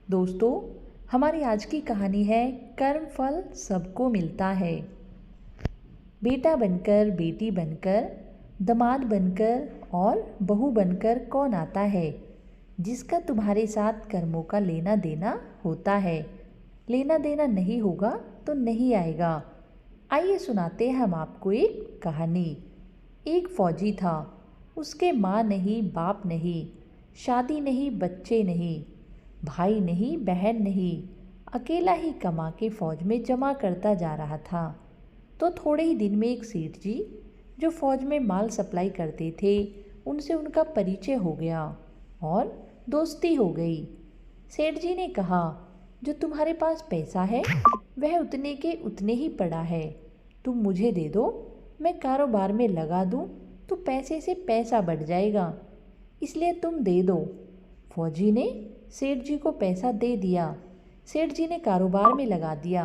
दोस्तों, हमारी आज की कहानी है कर्म फल सबको मिलता है। बेटा बनकर, बेटी बनकर, दामाद बनकर और बहू बनकर कौन आता है जिसका तुम्हारे साथ कर्मों का लेना देना होता है। लेना देना नहीं होगा तो नहीं आएगा। आइए सुनाते हैं हम आपको एक कहानी। एक फौजी था। उसके माँ नहीं, बाप नहीं, शादी नहीं, बच्चे नहीं, भाई नहीं, बहन नहीं, अकेला ही कमा के फौज में जमा करता जा रहा था। तो थोड़े ही दिन में एक सेठ जी जो फौज में माल सप्लाई करते थे, उनसे उनका परिचय हो गया और दोस्ती हो गई। सेठ जी ने कहा, जो तुम्हारे पास पैसा है वह उतने के उतने ही पड़ा है। तुम मुझे दे दो, मैं कारोबार में लगा दूं तो पैसे से पैसा बढ़ जाएगा, इसलिए तुम दे दो। फौजी ने सेठ जी को पैसा दे दिया। सेठ जी ने कारोबार में लगा दिया।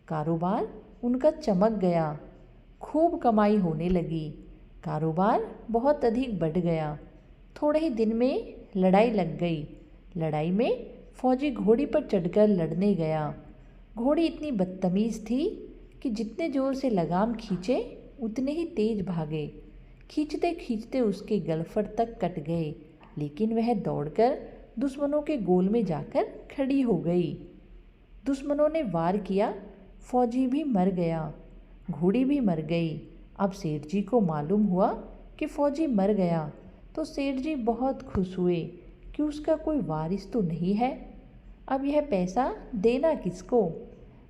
कारोबार उनका चमक गया। खूब कमाई होने लगी। कारोबार बहुत अधिक बढ़ गया। थोड़े ही दिन में लड़ाई लग गई। लड़ाई में फौजी घोड़ी पर चढ़कर लड़ने गया। घोड़ी इतनी बदतमीज़ थी कि जितने जोर से लगाम खींचे उतने ही तेज भागे। खींचते खींचते उसके गलफड़ तक कट गए, लेकिन वह दौड़कर दुश्मनों के गोल में जाकर खड़ी हो गई। दुश्मनों ने वार किया, फौजी भी मर गया, घोड़ी भी मर गई। अब सेठ जी को मालूम हुआ कि फौजी मर गया तो सेठ जी बहुत खुश हुए कि उसका कोई वारिस तो नहीं है। अब यह पैसा देना किसको?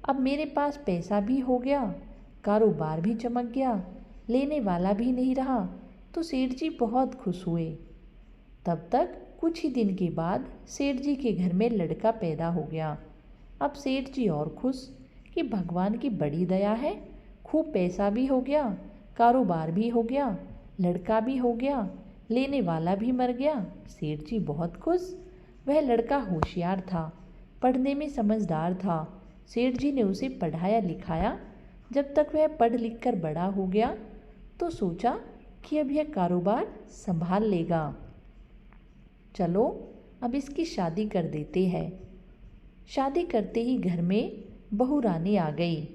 अब मेरे पास पैसा भी हो गया, कारोबार भी चमक गया, लेने वाला भी नहीं रहा। तो सेठ जी बहुत खुश हुए। तब तक कुछ ही दिन के बाद सेठ जी के घर में लड़का पैदा हो गया। अब सेठ जी और खुश कि भगवान की बड़ी दया है, खूब पैसा भी हो गया, कारोबार भी हो गया, लड़का भी हो गया, लेने वाला भी मर गया। सेठ जी बहुत खुश। वह लड़का होशियार था, पढ़ने में समझदार था। सेठ जी ने उसे पढ़ाया लिखाया। जब तक वह पढ़ लिख कर बड़ा हो गया तो सोचा कि अब यह कारोबार संभाल लेगा। चलो अब इसकी शादी कर देते हैं। शादी करते ही घर में बहू रानी आ गई।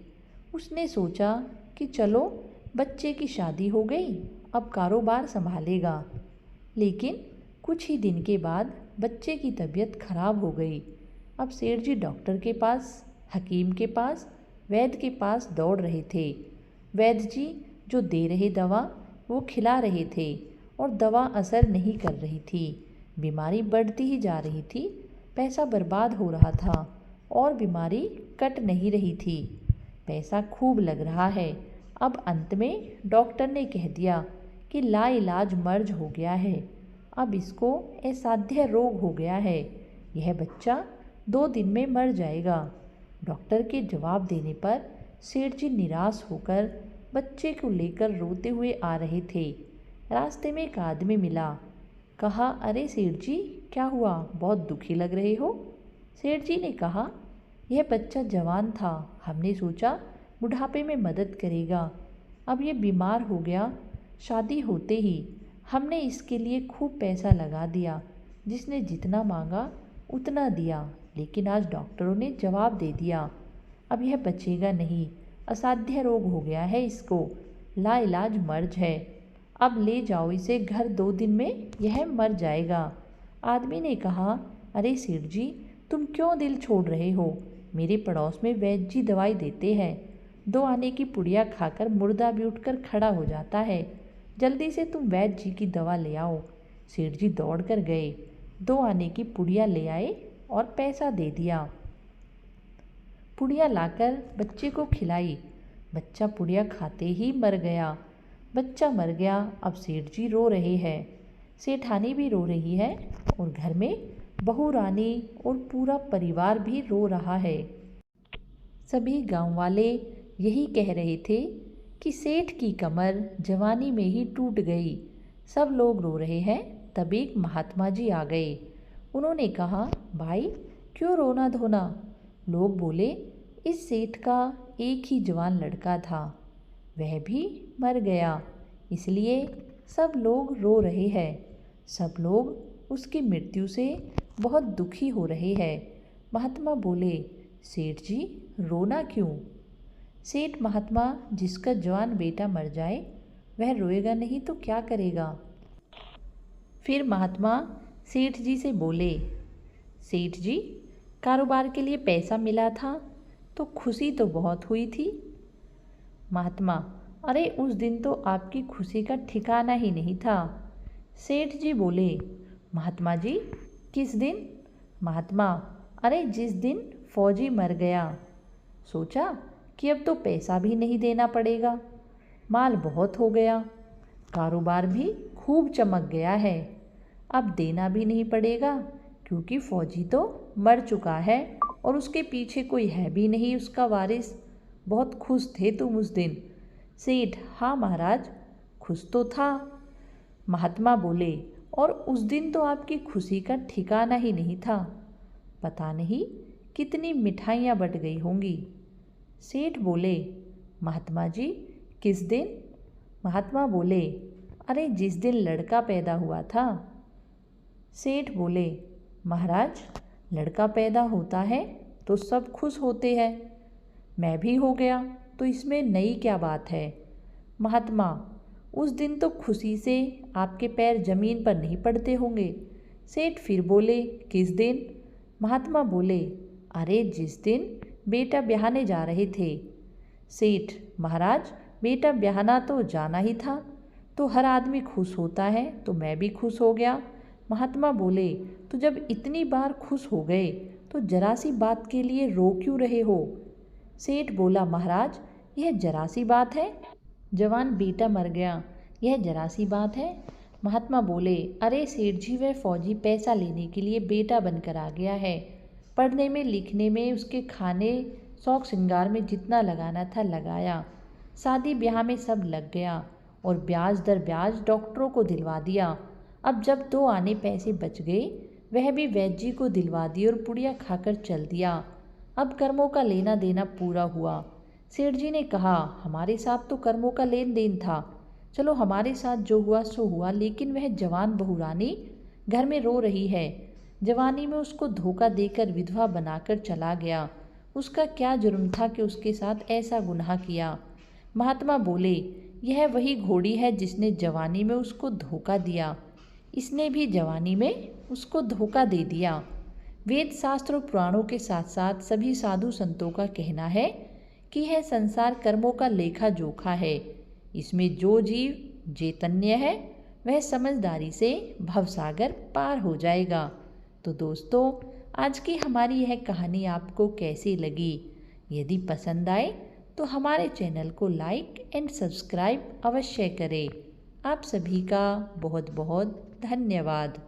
उसने सोचा कि चलो बच्चे की शादी हो गई, अब कारोबार संभालेगा। लेकिन कुछ ही दिन के बाद बच्चे की तबीयत खराब हो गई। अब सेठ जी डॉक्टर के पास, हकीम के पास, वैद्य के पास दौड़ रहे थे। वैद्य जी जो दे रहे दवा वो खिला रहे थे और दवा असर नहीं कर रही थी। बीमारी बढ़ती ही जा रही थी, पैसा बर्बाद हो रहा था और बीमारी कट नहीं रही थी। पैसा खूब लग रहा है। अब अंत में डॉक्टर ने कह दिया कि लाइलाज मर्ज हो गया है। अब इसको असाध्य रोग हो गया है, यह बच्चा 2 दिन में मर जाएगा। डॉक्टर के जवाब देने पर सेठ जी निराश होकर बच्चे को लेकर रोते हुए आ रहे थे। रास्ते में एक आदमी मिला। कहा, अरे सेठ जी, क्या हुआ, बहुत दुखी लग रहे हो? सेठ जी ने कहा, यह बच्चा जवान था, हमने सोचा बुढ़ापे में मदद करेगा। अब ये बीमार हो गया। शादी होते ही हमने इसके लिए खूब पैसा लगा दिया, जिसने जितना मांगा उतना दिया, लेकिन आज डॉक्टरों ने जवाब दे दिया अब यह बचेगा नहीं, असाध्य रोग हो गया है, इसको लाइलाज मर्ज है। अब ले जाओ इसे घर, 2 दिन में यह मर जाएगा। आदमी ने कहा, अरे सेठ जी, तुम क्यों दिल छोड़ रहे हो? मेरे पड़ोस में वैद्य जी दवाई देते हैं, 2 आने की पुड़िया खाकर मुर्दा भी उठकर खड़ा हो जाता है। जल्दी से तुम वैद्य जी की दवा ले आओ। सेठ जी दौड़ कर गए, 2 आने की पुड़िया ले आए और पैसा दे दिया। पुड़िया लाकर बच्चे को खिलाई। बच्चा पुड़िया खाते ही मर गया। बच्चा मर गया। अब सेठ जी रो रहे हैं, सेठानी भी रो रही है और घर में बहू रानी और पूरा परिवार भी रो रहा है। सभी गांव वाले यही कह रहे थे कि सेठ की कमर जवानी में ही टूट गई। सब लोग रो रहे हैं। तब एक महात्मा जी आ गए। उन्होंने कहा, भाई क्यों रोना धोना? लोग बोले, इस सेठ का एक ही जवान लड़का था, वह भी मर गया, इसलिए सब लोग रो रहे हैं। सब लोग उसकी मृत्यु से बहुत दुखी हो रहे हैं। महात्मा बोले, सेठ जी रोना क्यों? सेठ, महात्मा, जिसका जवान बेटा मर जाए वह रोएगा नहीं तो क्या करेगा? फिर महात्मा सेठ जी से बोले, सेठ जी कारोबार के लिए पैसा मिला था तो खुशी तो बहुत हुई थी। महात्मा, अरे उस दिन तो आपकी खुशी का ठिकाना ही नहीं था। सेठ जी बोले, महात्मा जी किस दिन? महात्मा, अरे जिस दिन फौजी मर गया। सोचा कि अब तो पैसा भी नहीं देना पड़ेगा, माल बहुत हो गया, कारोबार भी खूब चमक गया है, अब देना भी नहीं पड़ेगा क्योंकि फौजी तो मर चुका है और उसके पीछे कोई है भी नहीं उसका वारिस। बहुत खुश थे तुम उस दिन। सेठ, हाँ महाराज, खुश तो था। महात्मा बोले, और उस दिन तो आपकी खुशी का ठिकाना ही नहीं था, पता नहीं कितनी मिठाइयाँ बट गई होंगी। सेठ बोले, महात्मा जी किस दिन? महात्मा बोले, अरे जिस दिन लड़का पैदा हुआ था। सेठ बोले, महाराज लड़का पैदा होता है तो सब खुश होते हैं, मैं भी हो गया तो इसमें नई क्या बात है? महात्मा, उस दिन तो खुशी से आपके पैर जमीन पर नहीं पड़ते होंगे। सेठ फिर बोले, किस दिन? महात्मा बोले, अरे जिस दिन बेटा ब्याहने जा रहे थे। सेठ, महाराज बेटा ब्याहना तो जाना ही था, तो हर आदमी खुश होता है तो मैं भी खुश हो गया। महात्मा बोले, तो जब इतनी बार खुश हो गए तो जरा सी बात के लिए रो क्यों रहे हो? सेठ बोला, महाराज यह जरा सी बात है, जवान बेटा मर गया, यह जरा सी बात है। महात्मा बोले, अरे सेठ जी वह फौजी पैसा लेने के लिए बेटा बनकर आ गया है, पढ़ने में लिखने में उसके खाने शौक श्रृंगार में जितना लगाना था लगाया, शादी ब्याह में सब लग गया और ब्याज दर ब्याज डॉक्टरों को दिलवा दिया। अब जब 2 आने पैसे बच गए वह भी वैद्य जी को दिलवा दिए और पुड़िया खाकर चल दिया। अब कर्मों का लेना देना पूरा हुआ। सेठ जी ने कहा, हमारे साथ तो कर्मों का लेन देन था, चलो हमारे साथ जो हुआ सो हुआ, लेकिन वह जवान बहू रानी घर में रो रही है, जवानी में उसको धोखा देकर विधवा बनाकर चला गया, उसका क्या जुर्म था कि उसके साथ ऐसा गुनाह किया? महात्मा बोले, यह वही घोड़ी है जिसने जवानी में उसको धोखा दिया, इसने भी जवानी में उसको धोखा दे दिया। वेद शास्त्र और पुराणों के साथ साथ सभी साधु संतों का कहना है कि यह संसार कर्मों का लेखा जोखा है, इसमें जो जीव चैतन्य है वह समझदारी से भवसागर पार हो जाएगा। तो दोस्तों, आज की हमारी यह कहानी आपको कैसी लगी? यदि पसंद आए तो हमारे चैनल को लाइक एंड सब्सक्राइब अवश्य करें। आप सभी का बहुत बहुत धन्यवाद।